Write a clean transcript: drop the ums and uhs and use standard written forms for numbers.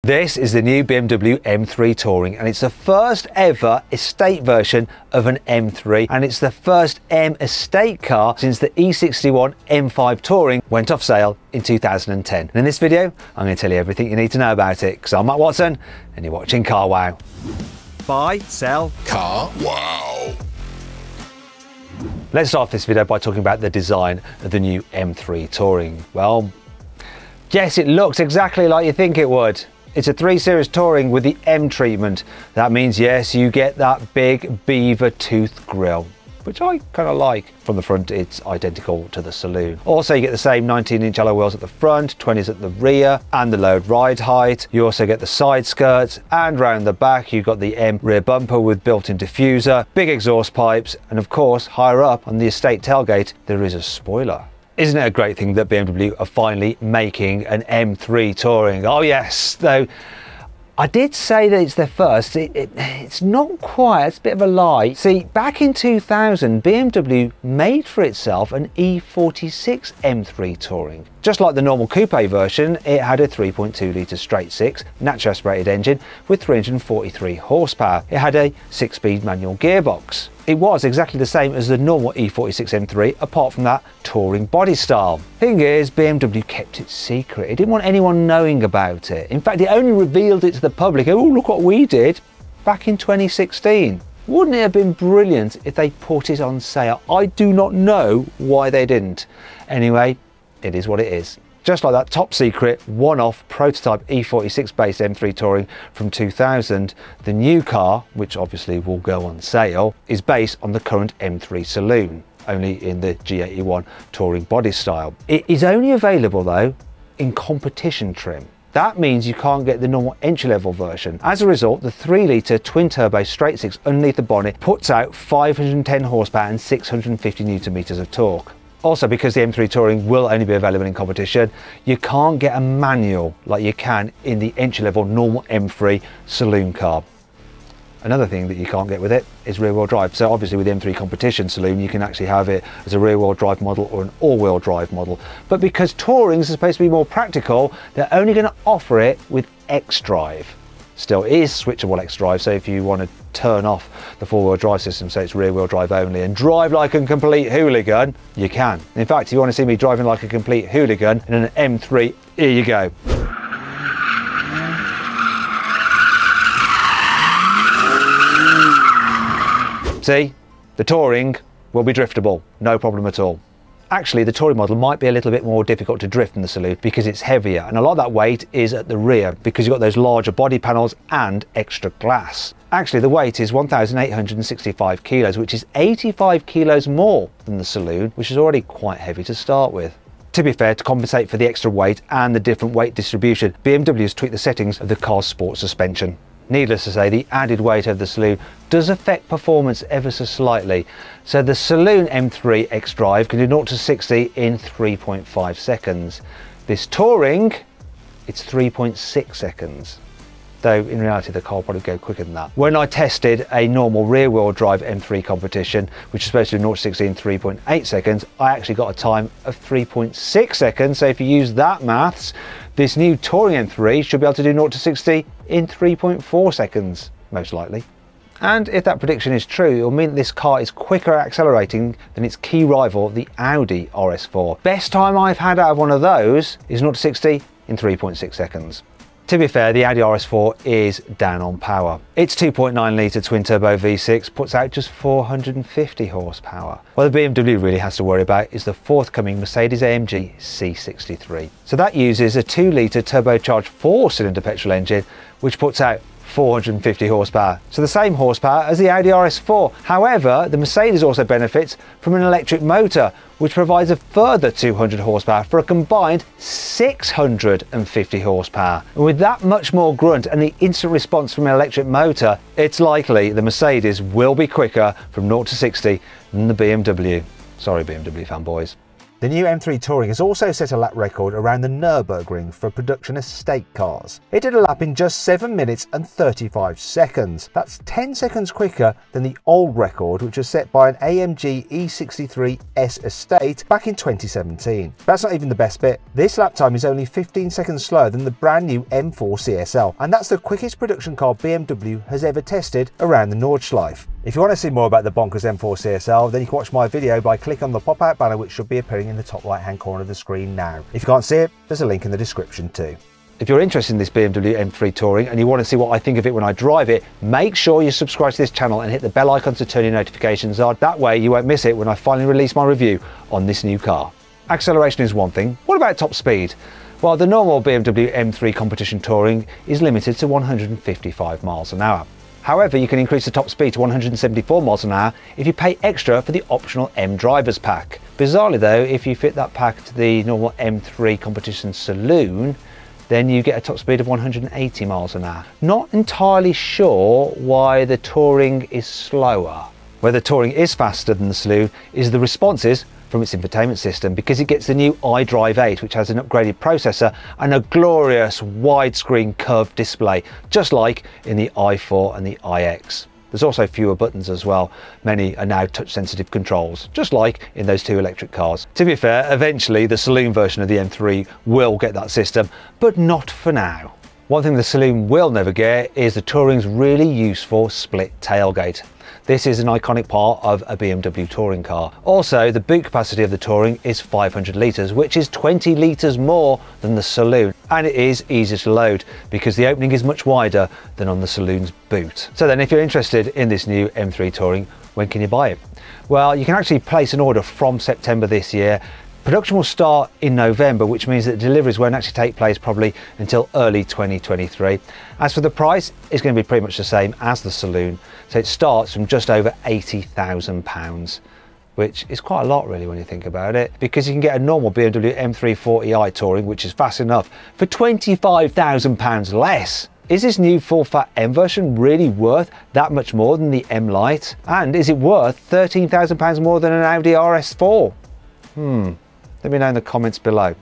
This is the new BMW M3 Touring, and it's the first ever estate version of an M3, and it's the first M estate car since the E61 M5 Touring went off sale in 2010. And in this video, I'm going to tell you everything you need to know about it, because I'm Matt Watson, and you're watching Car Wow. Buy, sell, Car Wow. Let's start this video by talking about the design of the new M3 Touring. Well, yes, it looks exactly like you think it would. It's a 3 Series Touring with the M treatment. That means, yes, you get that big beaver tooth grille, which I kind of like. From the front, it's identical to the saloon. Also, you get the same 19-inch alloy wheels at the front, 20s at the rear, and the load ride height. You also get the side skirts, and round the back, you've got the M rear bumper with built-in diffuser, big exhaust pipes, and of course, higher up on the estate tailgate, there is a spoiler. Isn't it a great thing that BMW are finally making an M3 Touring? Oh yes, though I did say that it's their first. It's not quite, it's a bit of a lie. See, back in 2000, BMW made for itself an E46 M3 Touring. Just like the normal coupe version, it had a 3.2 litre straight-six naturally aspirated engine with 343 horsepower. It had a 6-speed manual gearbox. It was exactly the same as the normal E46 M3, apart from that touring body style. Thing is, BMW kept it secret. It didn't want anyone knowing about it. In fact, it only revealed it to the public. Oh, look what we did back in 2016. Wouldn't it have been brilliant if they put it on sale? I do not know why they didn't. Anyway, it is what it is. Just like that top secret one-off prototype E46 based M3 Touring from 2000, the new car, which obviously will go on sale, is based on the current M3 Saloon, only in the G81 Touring body style. It is only available though in competition trim. That means you can't get the normal entry-level version. As a result, the 3-litre twin-turbo straight-six underneath the bonnet puts out 510 horsepower and 650 Newton meters of torque. Also, because the M3 Touring will only be available in competition, you can't get a manual like you can in the entry-level normal M3 saloon car. Another thing that you can't get with it is rear-wheel drive. So obviously with the M3 competition saloon, you can actually have it as a rear-wheel drive model or an all-wheel drive model. But because Tourings are supposed to be more practical, they're only going to offer it with X-Drive. Still, it is switchable X-Drive, so if you want to turn off the four-wheel drive system, so it's rear-wheel drive only, and drive like a complete hooligan, you can. In fact, if you want to see me driving like a complete hooligan in an M3, here you go. See, the Touring will be driftable, no problem at all. Actually, the Touring model might be a little bit more difficult to drift than the Saloon because it's heavier, and a lot of that weight is at the rear because you've got those larger body panels and extra glass. Actually, the weight is 1,865 kilos, which is 85 kilos more than the Saloon, which is already quite heavy to start with. To be fair, to compensate for the extra weight and the different weight distribution, BMW has tweaked the settings of the car's sport suspension. Needless to say, the added weight of the Saloon does affect performance ever so slightly. So the Saloon M3 X-Drive can do 0 to 60 in 3.5 seconds. This Touring, it's 3.6 seconds. Though in reality the car will probably go quicker than that. When I tested a normal rear-wheel drive M3 competition, which is supposed to do 0 to 60 in 3.8 seconds, I actually got a time of 3.6 seconds. So if you use that maths, this new Touring M3 should be able to do 0 to 60 in 3.4 seconds, most likely. And if that prediction is true, it will mean that this car is quicker at accelerating than its key rival, the Audi RS4. Best time I've had out of one of those is 0 to 60 in 3.6 seconds. To be fair, the Audi RS4 is down on power. Its 2.9 litre twin-turbo V6 puts out just 450 horsepower. What the BMW really has to worry about is the forthcoming Mercedes-AMG C63. So that uses a 2-litre turbocharged 4-cylinder petrol engine, which puts out 450 horsepower. So the same horsepower as the Audi RS4. However, the Mercedes also benefits from an electric motor, which provides a further 200 horsepower for a combined 650 horsepower. And with that much more grunt and the instant response from an electric motor, it's likely the Mercedes will be quicker from 0 to 60 than the BMW. Sorry, BMW fanboys. The new M3 Touring has also set a lap record around the Nurburgring for production estate cars. It did a lap in just 7 minutes and 35 seconds. That's 10 seconds quicker than the old record, which was set by an AMG E63S estate back in 2017. That's not even the best bit. This lap time is only 15 seconds slower than the brand new M4 CSL, and that's the quickest production car BMW has ever tested around the Nordschleife. If you want to see more about the bonkers M4 CSL, then you can watch my video by clicking on the pop-out banner, which should be appearing in the top right hand corner of the screen now. If you can't see it, there's a link in the description too. If you're interested in this BMW M3 Touring and you want to see what I think of it when I drive it, make sure you subscribe to this channel and hit the bell icon to turn your notifications on. That way you won't miss it when I finally release my review on this new car. Acceleration is one thing. What about top speed? Well, the normal BMW M3 Competition Touring is limited to 155 miles an hour. However, you can increase the top speed to 174 miles an hour if you pay extra for the optional M Drivers Pack. Bizarrely though, if you fit that pack to the normal M3 Competition Saloon, then you get a top speed of 180 miles an hour. Not entirely sure why the Touring is slower. Where the Touring is faster than the Saloon is the responses from its infotainment system, because it gets the new iDrive 8, which has an upgraded processor and a glorious widescreen curved display, just like in the i4 and the iX. There's also fewer buttons as well. Many are now touch sensitive controls, just like in those two electric cars. To be fair, eventually the saloon version of the M3 will get that system, but not for now. One thing the saloon will never get is the Touring's really useful split tailgate. This is an iconic part of a BMW touring car. Also, the boot capacity of the Touring is 500 litres, which is 20 litres more than the Saloon. And it is easier to load because the opening is much wider than on the Saloon's boot. So then, if you're interested in this new M3 Touring, when can you buy it? Well, you can actually place an order from September this year. Production will start in November, which means that deliveries won't actually take place probably until early 2023. As for the price, it's going to be pretty much the same as the Saloon. So it starts from just over £80,000, which is quite a lot really when you think about it, because you can get a normal BMW M3 40i Touring, which is fast enough, for £25,000 less. Is this new full fat M version really worth that much more than the M Lite? And is it worth £13,000 more than an Audi RS4? Let me know in the comments below.